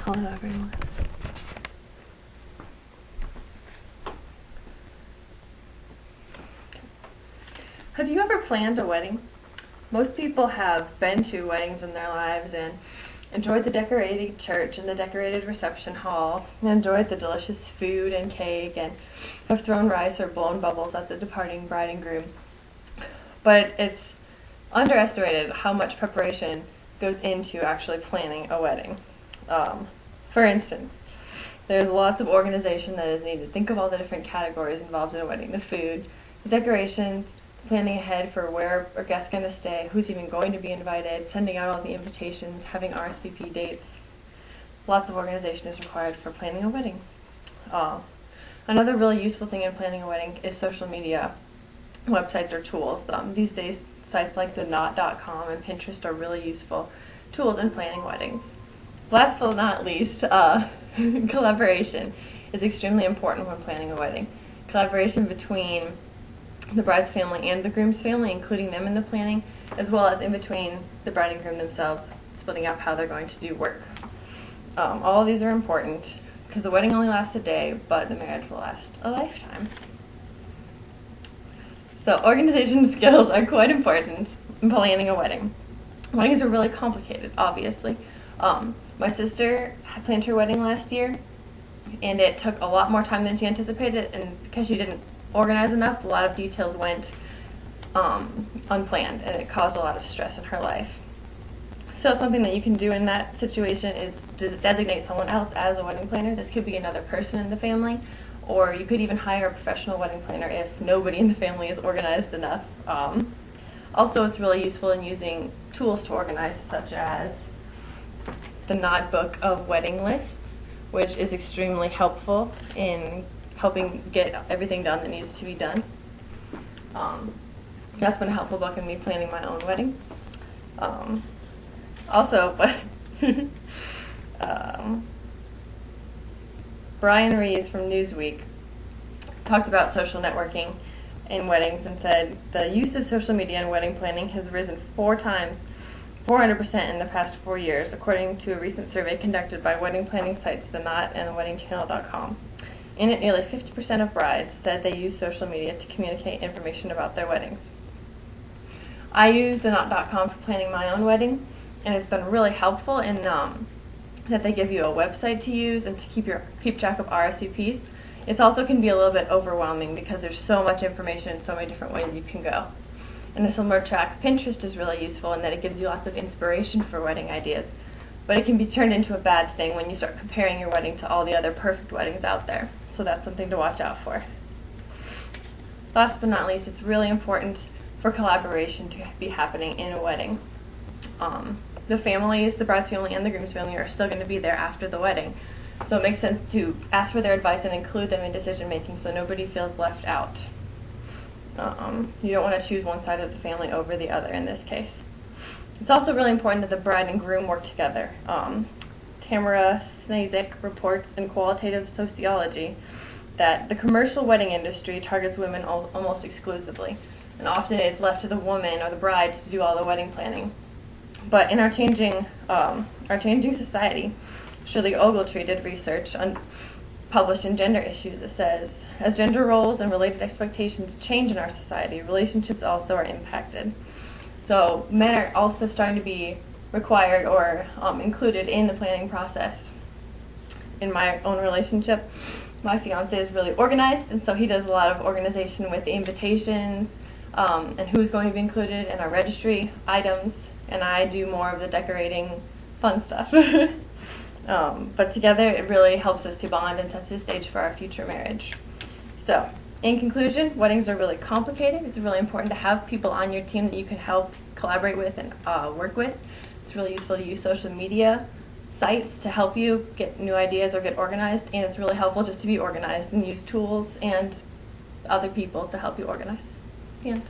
Hello, everyone. Have you ever planned a wedding? Most people have been to weddings in their lives and enjoyed the decorated church and the decorated reception hall, and enjoyed the delicious food and cake, and have thrown rice or blown bubbles at the departing bride and groom. But it's underestimated how much preparation goes into actually planning a wedding. For instance, there's lots of organization that is needed. Think of all the different categories involved in a wedding: the food, the decorations, planning ahead for where a guest's going to stay, who's even going to be invited, sending out all the invitations, having RSVP dates. Lots of organization is required for planning a wedding. Another really useful thing in planning a wedding is social media websites or tools. These days, sites like theknot.com and Pinterest are really useful tools in planning weddings. Last but not least, collaboration is extremely important when planning a wedding. Collaboration between the bride's family and the groom's family, including them in the planning, as well as in between the bride and groom themselves, splitting up how they're going to do work. All of these are important because the wedding only lasts a day, but the marriage will last a lifetime. So organization skills are quite important in planning a wedding. Weddings are really complicated, obviously. My sister had planned her wedding last year, and it took a lot more time than she anticipated, and because she didn't organize enough, a lot of details went unplanned, and it caused a lot of stress in her life. So something that you can do in that situation is designate someone else as a wedding planner. This could be another person in the family, or you could even hire a professional wedding planner if nobody in the family is organized enough. Also, it's really useful in using tools to organize, such as the Knot Book of Wedding Lists, which is extremely helpful in helping get everything done that needs to be done. That's been a helpful book in me planning my own wedding. Brian Rees from Newsweek talked about social networking in weddings and said the use of social media in wedding planning has risen 400% in the past 4 years, according to a recent survey conducted by wedding planning sites The Knot and WeddingChannel.com. In it, nearly 50% of brides said they use social media to communicate information about their weddings. I use TheKnot.com for planning my own wedding, and it's been really helpful in that they give you a website to use and to keep track of RSVPs. It also can be a little bit overwhelming because there's so much information and so many different ways you can go. In a similar track, Pinterest is really useful in that it gives you lots of inspiration for wedding ideas, but it can be turned into a bad thing when you start comparing your wedding to all the other perfect weddings out there. So that's something to watch out for. Last but not least, it's really important for collaboration to be happening in a wedding. The families, the bride's family and the groom's family, are still going to be there after the wedding. So it makes sense to ask for their advice and include them in decision making so nobody feels left out. You don't want to choose one side of the family over the other in this case. It's also really important that the bride and groom work together. Tamara Snazik reports in Qualitative Sociology that the commercial wedding industry targets women almost exclusively, and often it's left to the woman or the bride to do all the wedding planning. But in our changing society, Shirley Ogletree did research published in Gender Issues that says, as gender roles and related expectations change in our society, relationships also are impacted. So men are also starting to be required or included in the planning process. In my own relationship, my fiance is really organized, and so he does a lot of organization with the invitations and who's going to be included in our registry items, and I do more of the decorating fun stuff. But together it really helps us to bond and sets the stage for our future marriage. So, in conclusion, weddings are really complicated. It's really important to have people on your team that you can help collaborate with and work with. It's really useful to use social media sites to help you get new ideas or get organized, and it's really helpful just to be organized and use tools and other people to help you organize. The end.